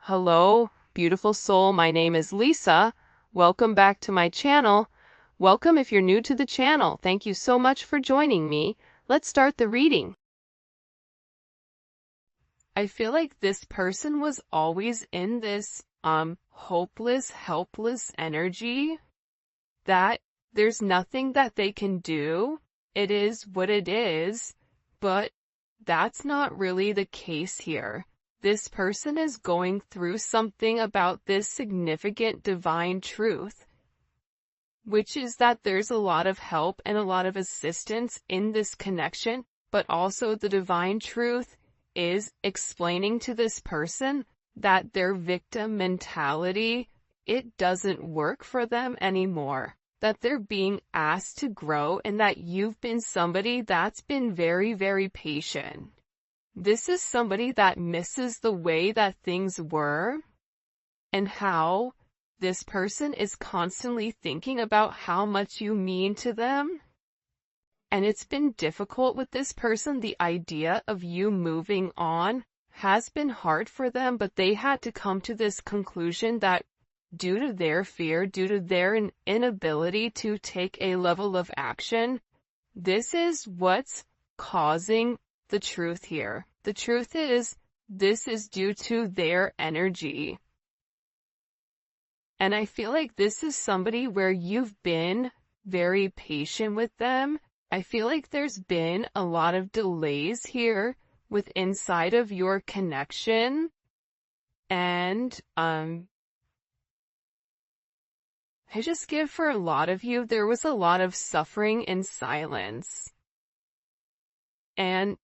Hello, beautiful soul. My name is Lisa. Welcome back to my channel. Welcome if you're new to the channel. Thank you so much for joining me. Let's start the reading. I feel like this person was always in this hopeless, helpless energy that there's nothing that they can do. It is what it is, but that's not really the case here. This person is going through something about this significant divine truth, which is that there's a lot of help and a lot of assistance in this connection, but also the divine truth is explaining to this person that their victim mentality, it doesn't work for them anymore, that they're being asked to grow, and that you've been somebody that's been very, very patient. This is somebody that misses the way that things were and how this person is constantly thinking about how much you mean to them. And it's been difficult with this person. The idea of you moving on has been hard for them, but they had to come to this conclusion that due to their fear, due to their inability to take a level of action, this is what's causing the truth here. The truth is, this is due to their energy. And I feel like this is somebody where you've been very patient with them. I feel like there's been a lot of delays here with inside of your connection. And, I just give for a lot of you, there was a lot of suffering in silence. And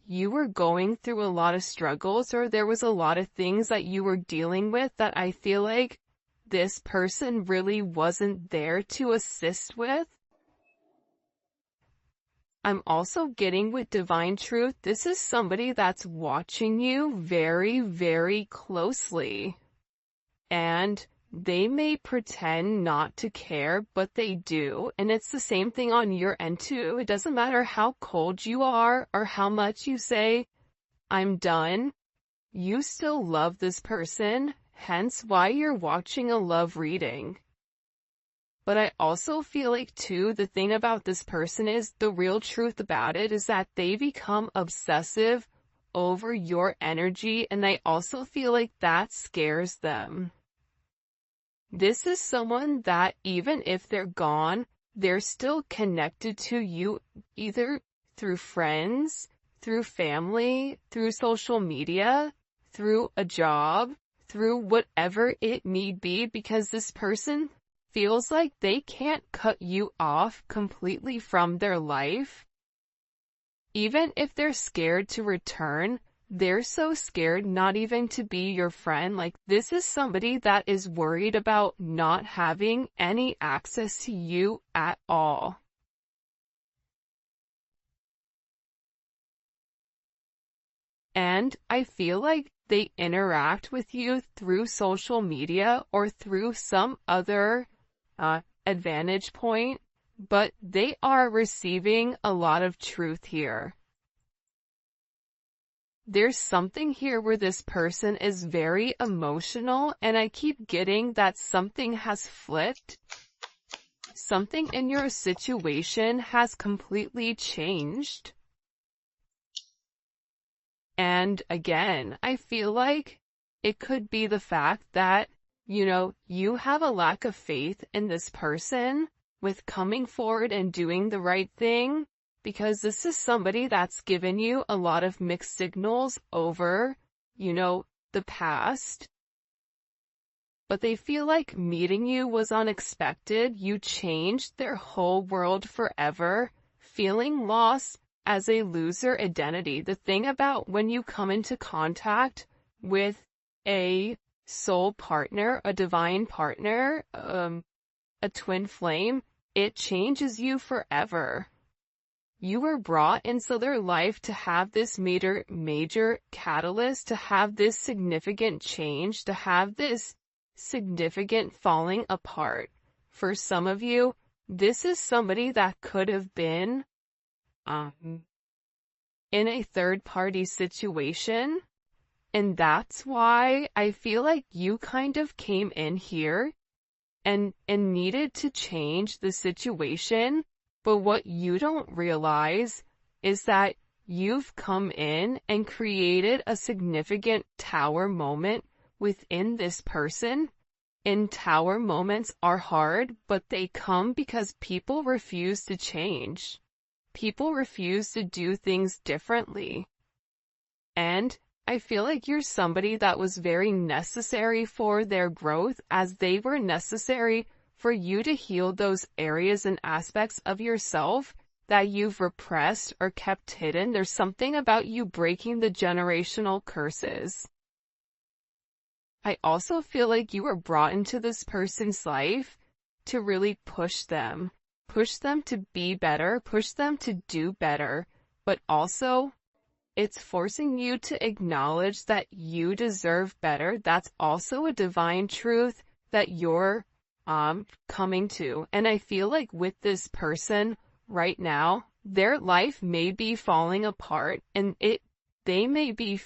you were going through a lot of struggles, or there was a lot of things that you were dealing with that I feel like this person really wasn't there to assist with. I'm also getting with divine truth, this is somebody that's watching you very, very closely. And they may pretend not to care, but they do. And it's the same thing on your end too. It doesn't matter how cold you are or how much you say, I'm done. You still love this person, hence why you're watching a love reading. But I also feel like too, the thing about this person is, the real truth about it is that they become obsessive over your energy, and I also feel like that scares them. This is someone that even if they're gone, they're still connected to you, either through friends, through family, through social media, through a job, through whatever it may be, because this person feels like they can't cut you off completely from their life. Even if they're scared to return, they're so scared not even to be your friend. Like, this is somebody that is worried about not having any access to you at all. And I feel like they interact with you through social media or through some other advantage point, but they are receiving a lot of truth here. There's something here where this person is very emotional, and I keep getting that something has flipped. Something in your situation has completely changed. And again, I feel like it could be the fact that, you have a lack of faith in this person with coming forward and doing the right thing. Because this is somebody that's given you a lot of mixed signals over, the past. But they feel like meeting you was unexpected. You changed their whole world forever, feeling lost as a loser identity. The thing about when you come into contact with a soul partner, a divine partner, a twin flame, it changes you forever. You were brought into their life to have this major catalyst, to have this significant change, to have this significant falling apart. For some of you, this is somebody that could have been in a third-party situation, And that's why I feel like you kind of came in here and needed to change the situation. But what you don't realize is that you've come in and created a significant tower moment within this person. And tower moments are hard, but they come because people refuse to change. People refuse to do things differently. And I feel like you're somebody that was very necessary for their growth, as they were necessary for you to heal those areas and aspects of yourself that you've repressed or kept hidden. There's something about you breaking the generational curses. I also feel like you were brought into this person's life to really push them to be better, push them to do better, but also it's forcing you to acknowledge that you deserve better. That's also a divine truth that you're coming to. And I feel like with this person right now, their life may be falling apart, and they may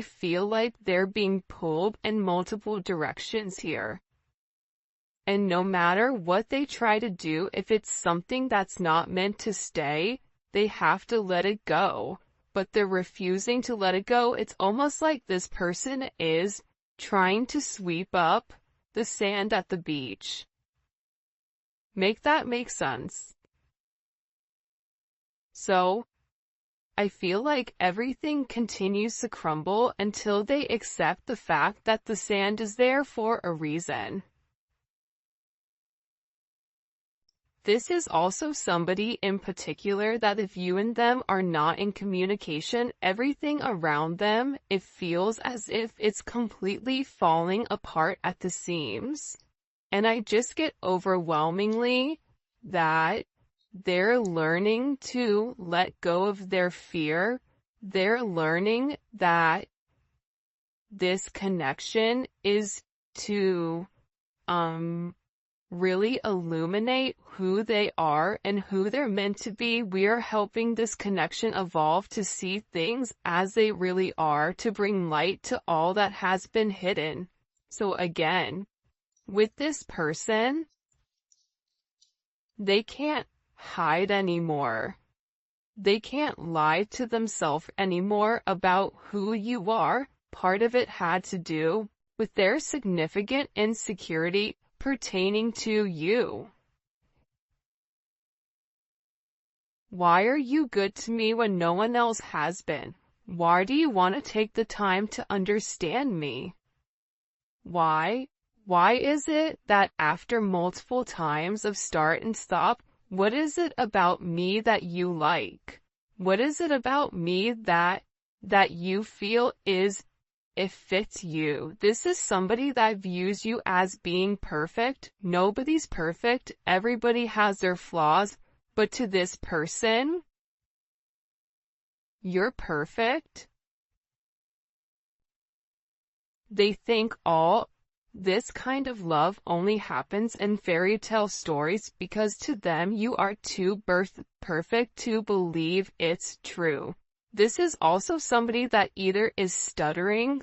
feel like they're being pulled in multiple directions here. And no matter what they try to do, if it's something that's not meant to stay, they have to let it go. But they're refusing to let it go. It's almost like this person is trying to sweep up the sand at the beach. Make that make sense? So, I feel like everything continues to crumble until they accept the fact that the sand is there for a reason. This is also somebody in particular that if you and them are not in communication, everything around them, it feels as if it's completely falling apart at the seams. And I just get overwhelmingly that they're learning to let go of their fear. They're learning that this connection is to, really illuminate who they are and who they're meant to be. We are helping this connection evolve to see things as they really are, to bring light to all that has been hidden. So again, with this person, they can't hide anymore. They can't lie to themselves anymore about who you are. Part of it had to do with their significant insecurity pertaining to you. Why are you good to me when no one else has been? Why do you want to take the time to understand me? Why? Why is it that after multiple times of start and stop, what is it about me that you like? What is it about me that you feel it fits you? This is somebody that views you as being perfect. Nobody's perfect. Everybody has their flaws. But to this person, you're perfect. They think all this kind of love only happens in fairy tale stories because to them you are too perfect to believe it's true. This is also somebody that either is stuttering,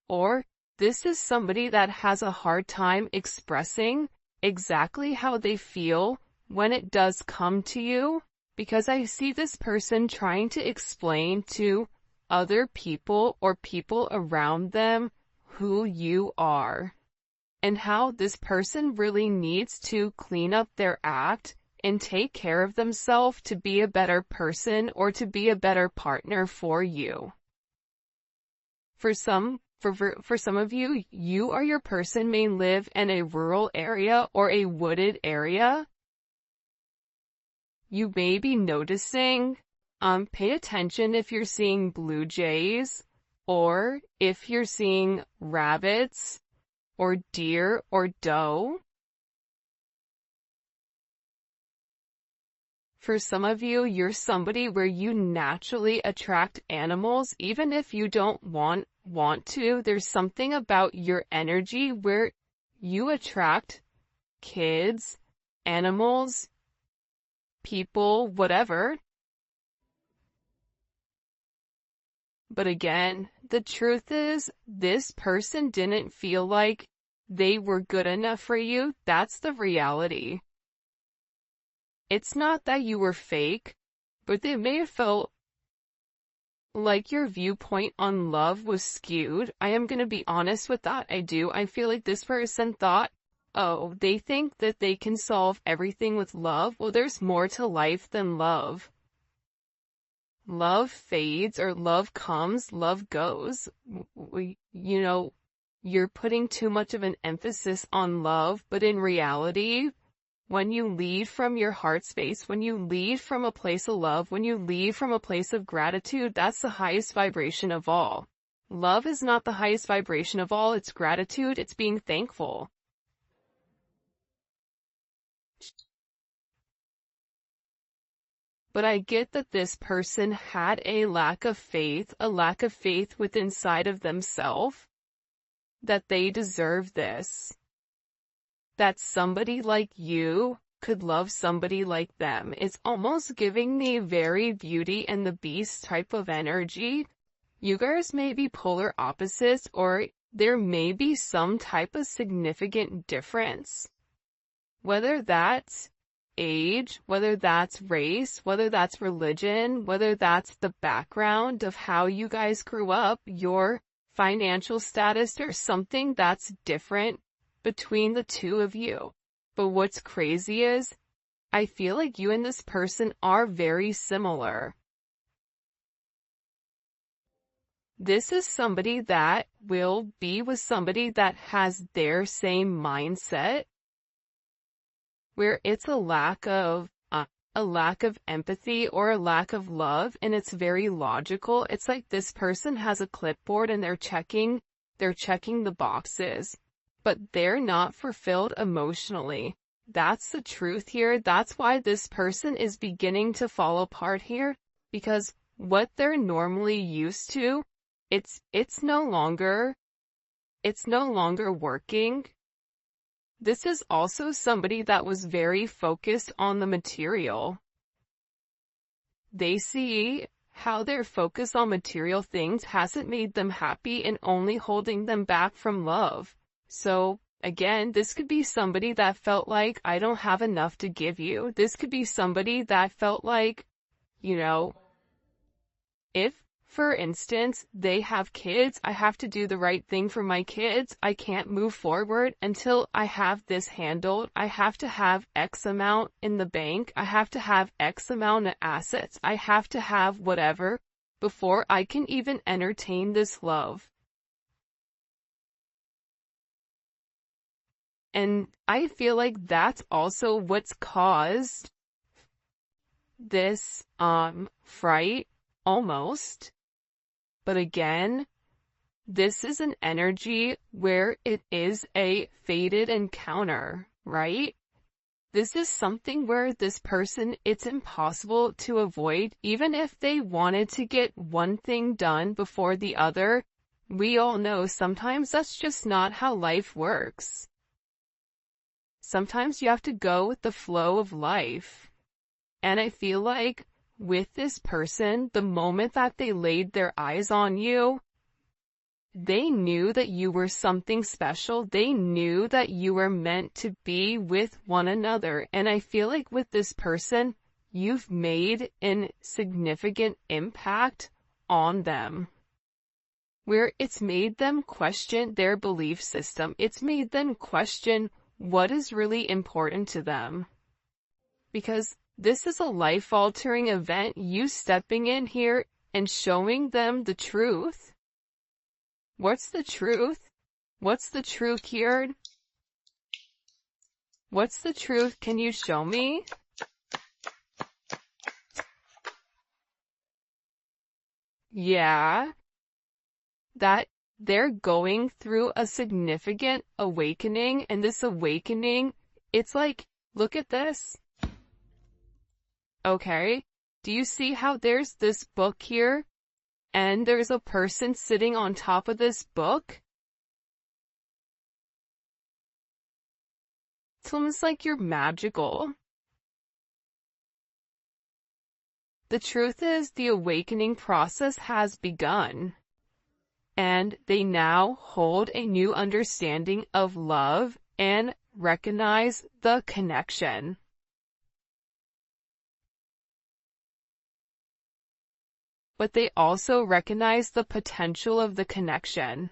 or this is somebody that has a hard time expressing exactly how they feel when it does come to you, because I see this person trying to explain to other people or people around them who you are, and how this person really needs to clean up their act and take care of themselves to be a better person or to be a better partner for you. For some of you, you or your person may live in a rural area or a wooded area. You may be noticing, pay attention if you're seeing blue jays, or if you're seeing rabbits, or deer, or doe. For some of you, you're somebody where you naturally attract animals, even if you don't want to. There's something about your energy where you attract kids, animals, people, whatever. But again, the truth is, this person didn't feel like they were good enough for you. That's the reality. It's not that you were fake, but they may have felt like your viewpoint on love was skewed. I am gonna be honest with that. I feel like this person thought, oh, they think that they can solve everything with love. Well, there's more to life than love. Love fades, or love comes, love goes. You're putting too much of an emphasis on love, but in reality, when you lead from your heart space, when you lead from a place of love, when you lead from a place of gratitude, that's the highest vibration of all. Love is not the highest vibration of all, it's gratitude, it's being thankful. But I get that this person had a lack of faith within inside of themselves, that they deserve this. That somebody like you could love somebody like them. It's almost giving me very Beauty and the Beast type of energy. You guys may be polar opposites, or there may be some type of significant difference. Whether that's age, whether that's race, whether that's religion, whether that's the background of how you guys grew up, your financial status, or something that's different between the two of you. But what's crazy is, I feel like you and this person are very similar. This is somebody that will be with somebody that has their same mindset, where it's a lack of empathy or a lack of love, and it's very logical. It's like this person has a clipboard and they're checking the boxes, but they're not fulfilled emotionally. That's the truth here. That's why this person is beginning to fall apart here, because what they're normally used to, it's no longer working. This is also somebody that was very focused on the material. They see how their focus on material things hasn't made them happy and only holding them back from love. So, again, this could be somebody that felt like, I don't have enough to give you. This could be somebody that felt like, if, for instance, they have kids, I have to do the right thing for my kids. I can't move forward until I have this handled. I have to have X amount in the bank. I have to have X amount of assets. I have to have whatever before I can even entertain this love. And I feel like that's also what's caused this, fright, almost. But again, this is an energy where it is a fated encounter, right? This is something where this person, it's impossible to avoid. Even if they wanted to get one thing done before the other, we all know sometimes that's just not how life works. Sometimes you have to go with the flow of life. And I feel like with this person, the moment that they laid their eyes on you, they knew that you were something special. They knew that you were meant to be with one another. And I feel like with this person, you've made a significant impact on them, where it's made them question their belief system. It's made them question what is really important to them. Because this is a life-altering event, you stepping in here and showing them the truth. What's the truth? What's the truth here? What's the truth? Can you show me? Yeah. That they're going through a significant awakening, and this awakening, it's like, look at this. Okay, do you see how there's this book here, and there's a person sitting on top of this book? It's almost like you're magical. The truth is, the awakening process has begun. and they now hold a new understanding of love and recognize the connection. But they also recognize the potential of the connection.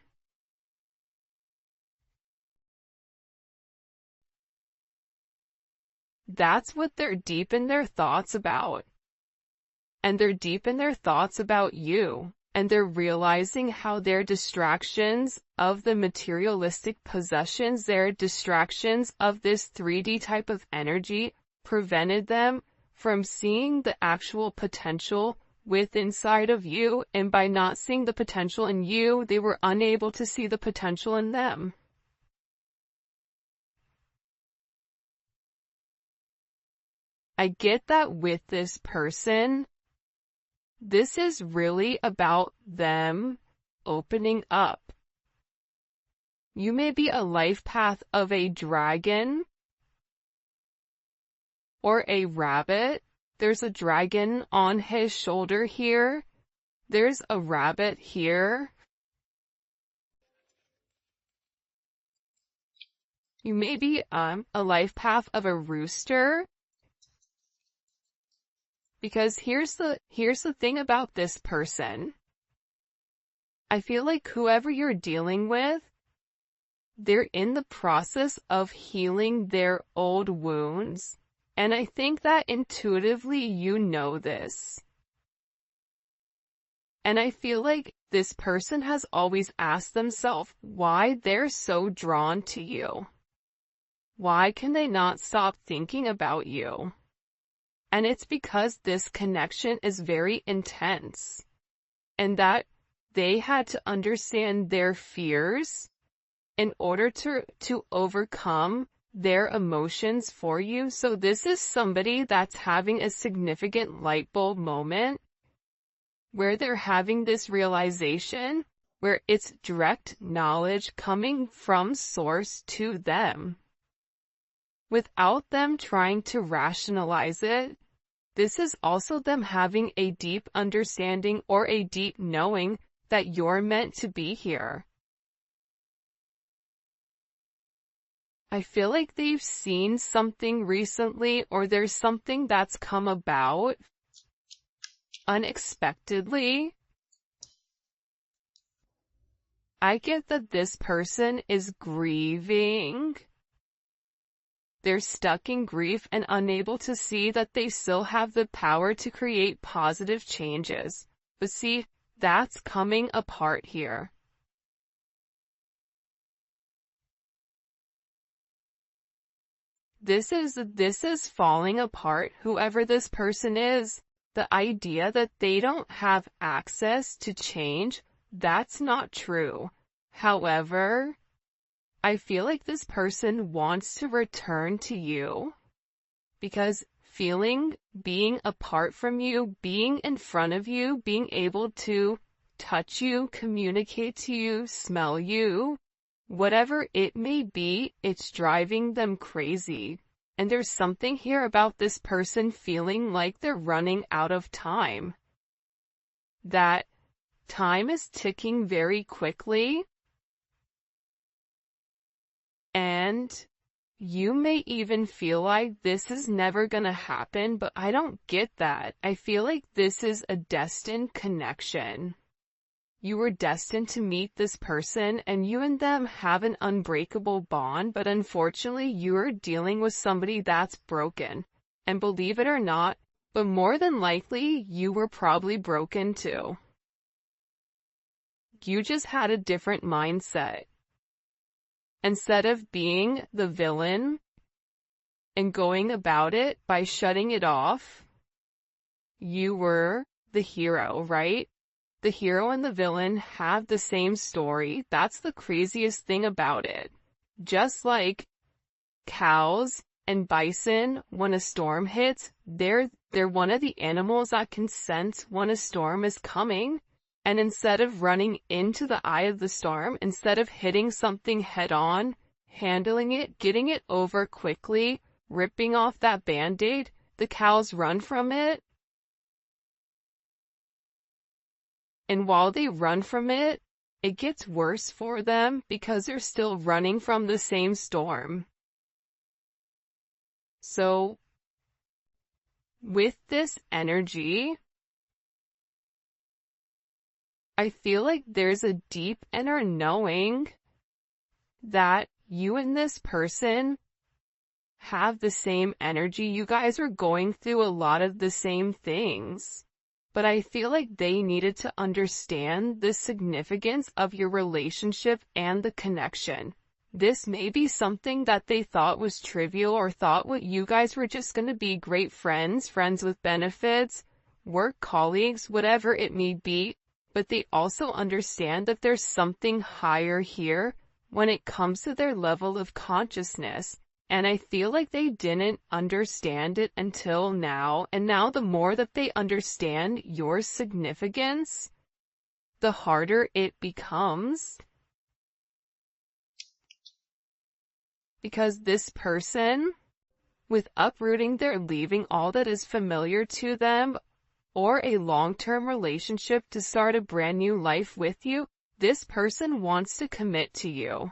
That's what they're deep in their thoughts about. And they're deep in their thoughts about you. And they're realizing how their distractions of the materialistic possessions, their distractions of this 3D type of energy, prevented them from seeing the actual potential inside of you, and by not seeing the potential in you, they were unable to see the potential in them. I get that with this person, this is really about them opening up. You may be a life path of a dragon or a rabbit. There's a dragon on his shoulder here. There's a rabbit here. You may be a life path of a rooster. Because here's the thing about this person. I feel like whoever you're dealing with, they're in the process of healing their old wounds. And I think that intuitively you know this. And I feel like this person has always asked themselves why they're so drawn to you. Why can they not stop thinking about you? And it's because this connection is very intense. And that they had to understand their fears in order to overcome their emotions for you. So this is somebody that's having a significant light bulb moment where they're having this realization where it's direct knowledge coming from source to them without them trying to rationalize it. This is also them having a deep understanding or a deep knowing that you're meant to be here. I feel like they've seen something recently, or there's something that's come about unexpectedly. I get that this person is grieving. They're stuck in grief and unable to see that they still have the power to create positive changes. But see, that's coming apart here. This is falling apart, whoever this person is. The idea that they don't have access to change, that's not true. However, I feel like this person wants to return to you because being apart from you, being in front of you, being able to touch you, communicate to you, smell you, whatever it may be, it's driving them crazy. And there's something here about this person feeling like they're running out of time. That time is ticking very quickly. And you may even feel like this is never gonna happen, but I don't get that. I feel like this is a destined connection. You were destined to meet this person and you and them have an unbreakable bond, but unfortunately you're dealing with somebody that's broken. And believe it or not, but more than likely you were probably broken too. You just had a different mindset. Instead of being the villain and going about it by shutting it off, you were the hero, right? The hero and the villain have the same story. That's the craziest thing about it. Just like cows and bison, when a storm hits, they're one of the animals that can sense when a storm is coming. And instead of running into the eye of the storm, instead of hitting something head on, handling it, getting it over quickly, ripping off that band-aid, the cows run from it. And while they run from it, it gets worse for them because they're still running from the same storm. So, with this energy, I feel like there's a deep inner knowing that you and this person have the same energy. You guys are going through a lot of the same things. But I feel like they needed to understand the significance of your relationship and the connection. This may be something that they thought was trivial or thought what you guys were just going to be great friends, friends with benefits, work colleagues, whatever it may be. But they also understand that there's something higher here when it comes to their level of consciousness. And I feel like they didn't understand it until now. And now the more that they understand your significance, the harder it becomes. Because this person, with uprooting, they're leaving all that is familiar to them, or a long-term relationship to start a brand new life with you, this person wants to commit to you.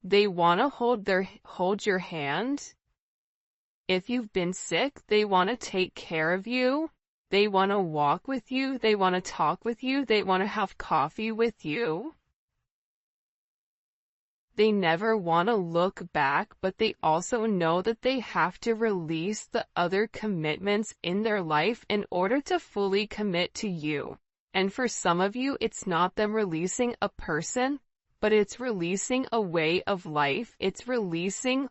They want to hold your hand. If you've been sick, they want to take care of you. They want to walk with you. They want to talk with you. They want to have coffee with you. They never want to look back, but they also know that they have to release the other commitments in their life in order to fully commit to you. And for some of you, it's not them releasing a person, but it's releasing a way of life. It's releasing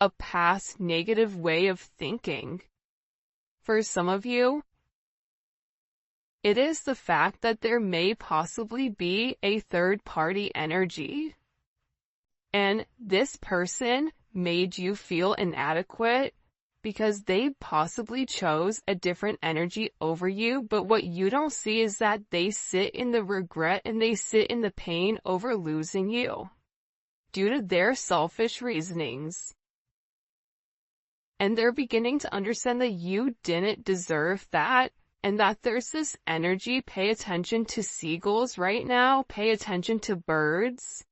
a past negative way of thinking. For some of you, it is the fact that there may possibly be a third-party energy. And this person made you feel inadequate because they possibly chose a different energy over you, but what you don't see is that they sit in the regret and they sit in the pain over losing you due to their selfish reasonings. And they're beginning to understand that you didn't deserve that, and that there's this energy. Pay attention to seagulls right now. Pay attention to birds.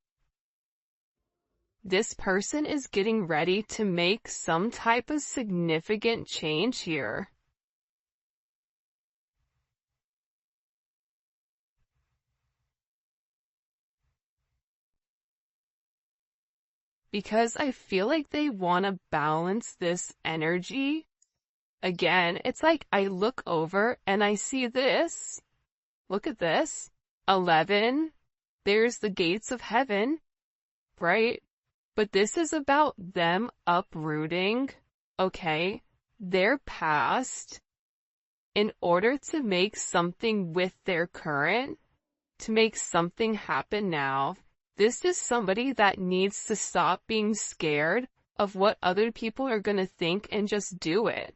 This person is getting ready to make some type of significant change here. Because I feel like they want to balance this energy. Again, it's like I look over and I see this. Look at this. 11. There's the gates of heaven, right? But this is about them uprooting, okay, their past in order to make something with their current, to make something happen now. This is somebody that needs to stop being scared of what other people are going to think and just do it.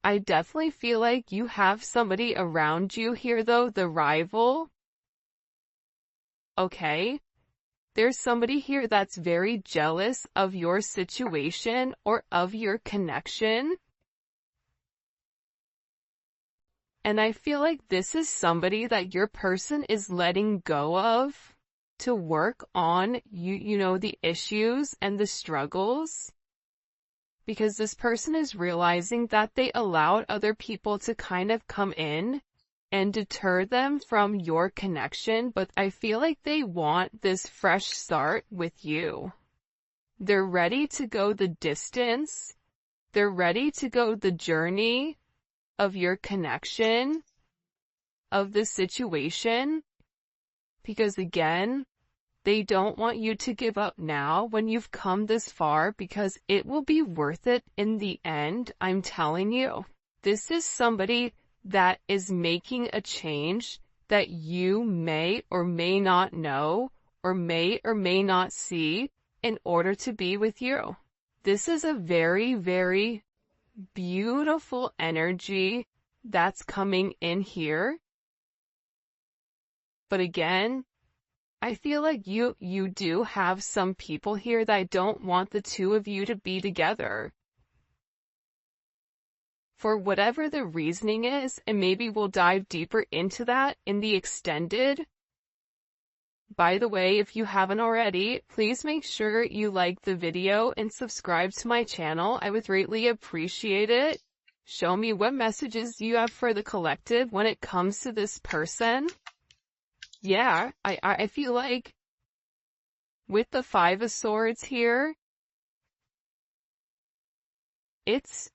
I definitely feel like you have somebody around you here though, the rival. Okay? There's somebody here that's very jealous of your situation or of your connection. And I feel like this is somebody that your person is letting go of to work on you know, the issues and the struggles. Because this person is realizing that they allowed other people to kind of come in and deter them from your connection, but I feel like they want this fresh start with you. They're ready to go the distance. They're ready to go the journey of your connection, of the situation, because again, they don't want you to give up now when you've come this far, because it will be worth it in the end, I'm telling you. This is somebody that is making a change that you may or may not know or may not see in order to be with you. This is a very, very beautiful energy that's coming in here. But again, I feel like you do have some people here that don't want the two of you to be together. for whatever the reasoning is, and maybe we'll dive deeper into that in the extended. By the way, if you haven't already, please make sure you like the video and subscribe to my channel. I would greatly appreciate it. Show me what messages you have for the collective when it comes to this person. Yeah, I feel like with the Five of Swords here, it's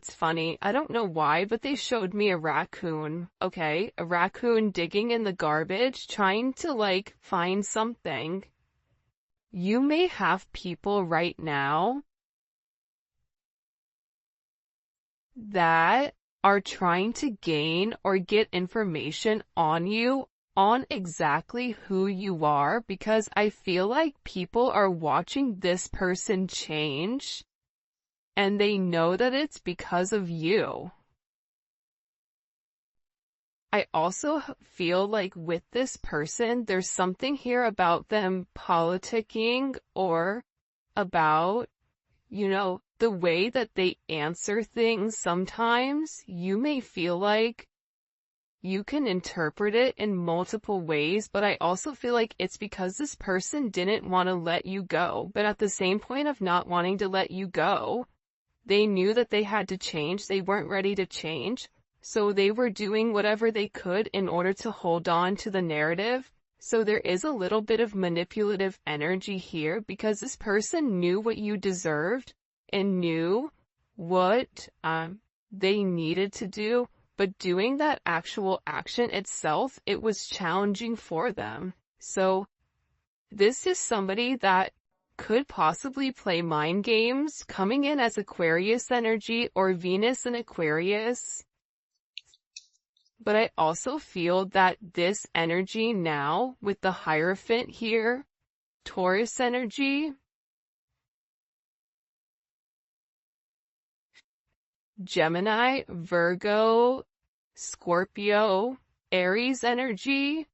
funny. I don't know why, but they showed me a raccoon, okay? A raccoon digging in the garbage, trying to, like, find something. You may have people right now that are trying to gain or get information on you, on exactly who you are, because I feel like people are watching this person change, and they know that it's because of you. I also feel like with this person, there's something here about them politicking or about, the way that they answer things. Sometimes you may feel like you can interpret it in multiple ways, but I also feel like it's because this person didn't want to let you go. But at the same point of not wanting to let you go, they knew that they had to change. They weren't ready to change. So they were doing whatever they could in order to hold on to the narrative. So there is a little bit of manipulative energy here because this person knew what you deserved and knew what they needed to do, but doing that actual action itself, it was challenging for them. So this is somebody that could possibly play mind games, coming in as Aquarius energy or Venus in Aquarius. But I also feel that this energy now, with the Hierophant here, Taurus energy, Gemini, Virgo, Scorpio, Aries energy,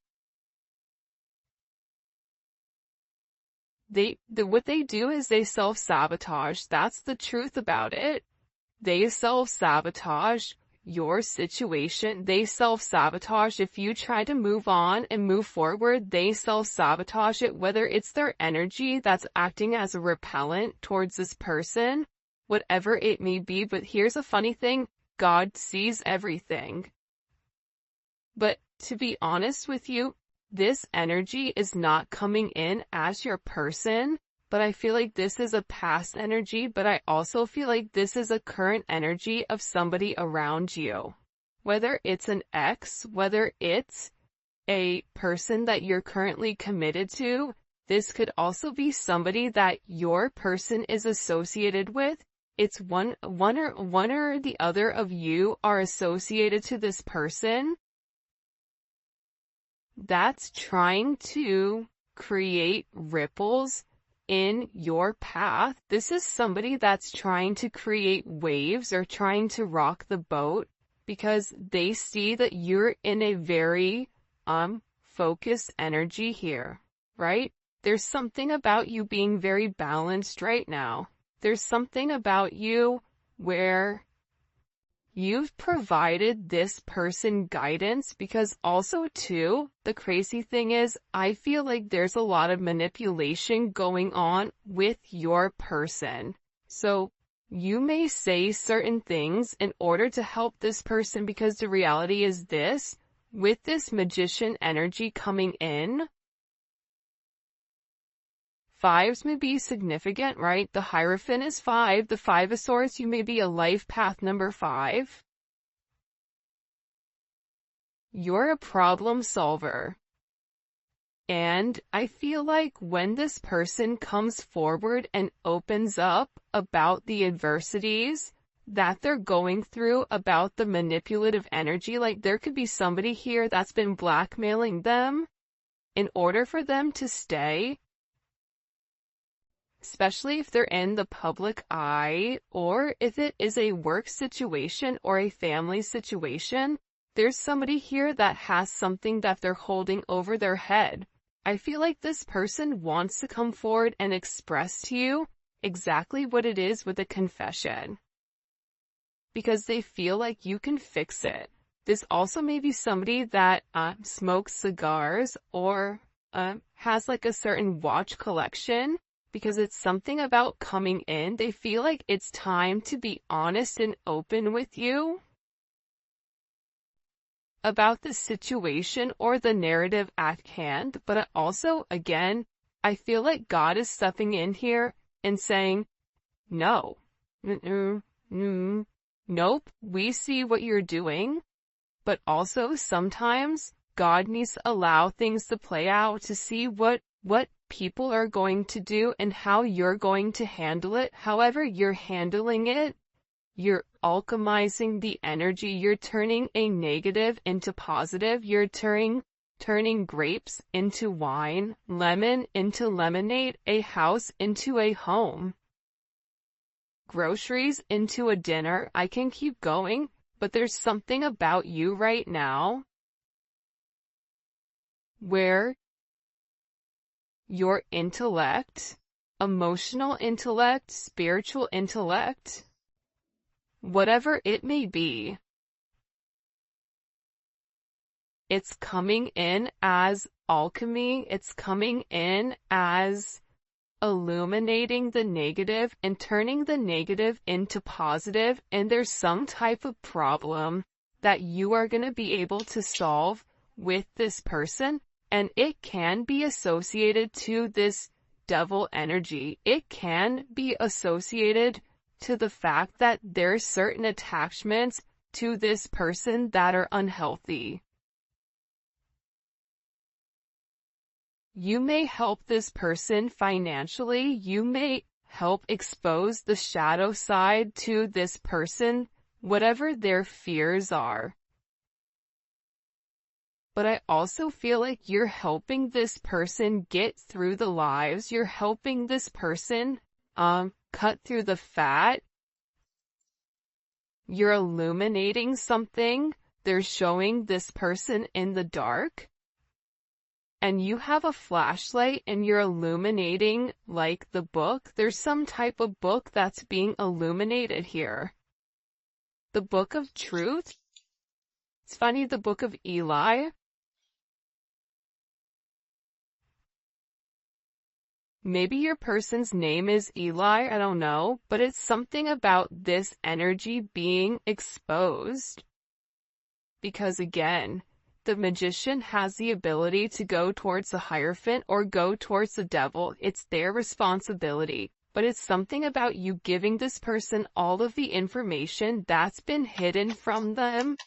what they do is they self-sabotage. That's the truth about it. They self-sabotage your situation. They self-sabotage. If you try to move on and move forward, they self-sabotage it, whether it's their energy that's acting as a repellent towards this person, whatever it may be. But here's a funny thing, God sees everything. But to be honest with you, this energy is not coming in as your person, but I feel like this is a past energy, but I also feel like this is a current energy of somebody around you. Whether it's an ex, whether it's a person that you're currently committed to, this could also be somebody that your person is associated with. It's one or the other of you are associated to this person that's trying to create ripples in your path. This is somebody that's trying to create waves or trying to rock the boat because they see that you're in a very focused energy here, right? There's something about you being very balanced right now. There's something about you where you've provided this person guidance, because also too, the crazy thing is, I feel like there's a lot of manipulation going on with your person. So you may say certain things in order to help this person, because the reality is this, with this Magician energy coming in, fives may be significant, right? The Hierophant is 5. The Five of Swords, you may be a life path number 5. You're a problem solver. And I feel like when this person comes forward and opens up about the adversities that they're going through, about the manipulative energy, like there could be somebody here that's been blackmailing them in order for them to stay, especially if they're in the public eye, or if it is a work situation or a family situation. There's somebody here that has something that they're holding over their head. I feel like this person wants to come forward and express to you exactly what it is with a confession. because they feel like you can fix it. This also may be somebody that smokes cigars or has like a certain watch collection, because it's something about coming in. They feel like it's time to be honest and open with you about the situation or the narrative at hand. But also, again, I feel like God is stepping in here and saying, no, nope, we see what you're doing. But also sometimes God needs to allow things to play out to see what people are going to do and how you're going to handle it. However you're handling it, you're alchemizing the energy. You're turning a negative into positive. You're turning grapes into wine, lemon into lemonade, a house into a home, groceries into a dinner. I can keep going, but there's something about you right now where your intellect, emotional intellect, spiritual intellect, whatever it may be, it's coming in as alchemy. It's coming in as illuminating the negative and turning the negative into positive. And there's some type of problem that you are going to be able to solve with this person. And it can be associated to this devil energy. It can be associated to the fact that there's certain attachments to this person that are unhealthy. You may help this person financially. You may help expose the shadow side to this person, whatever their fears are. But I also feel like you're helping this person get through the lives. You're helping this person cut through the fat. You're illuminating something. They're showing this person in the dark. And you have a flashlight and you're illuminating like the book. There's some type of book that's being illuminated here. The book of truth. It's funny, the book of Eli. Maybe your person's name is Eli, I don't know, but it's something about this energy being exposed. Because again, the magician has the ability to go towards the Hierophant or go towards the devil. It's their responsibility. But it's something about you giving this person all of the information that's been hidden from them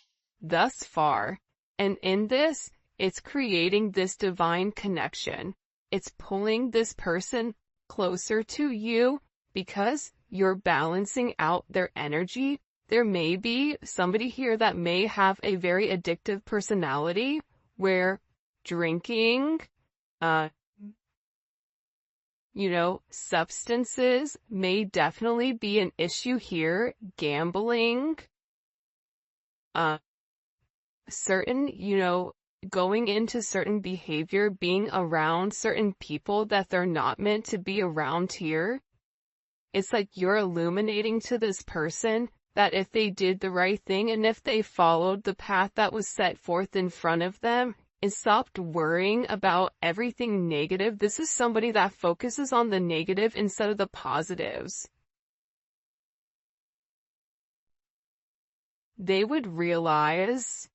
thus far. And in this, it's creating this divine connection. It's pulling this person closer to you because you're balancing out their energy. There may be somebody here that may have a very addictive personality where drinking, substances may definitely be an issue here. Gambling, certain, going into certain behavior, being around certain people that they're not meant to be around here. It's like you're illuminating to this person that if they did the right thing and if they followed the path that was set forth in front of them and stopped worrying about everything negative, this is somebody that focuses on the negative instead of the positives. They would realize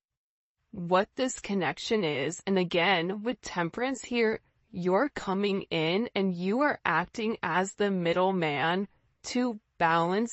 what this connection is. And again, with Temperance here, you're coming in and you are acting as the middleman to balance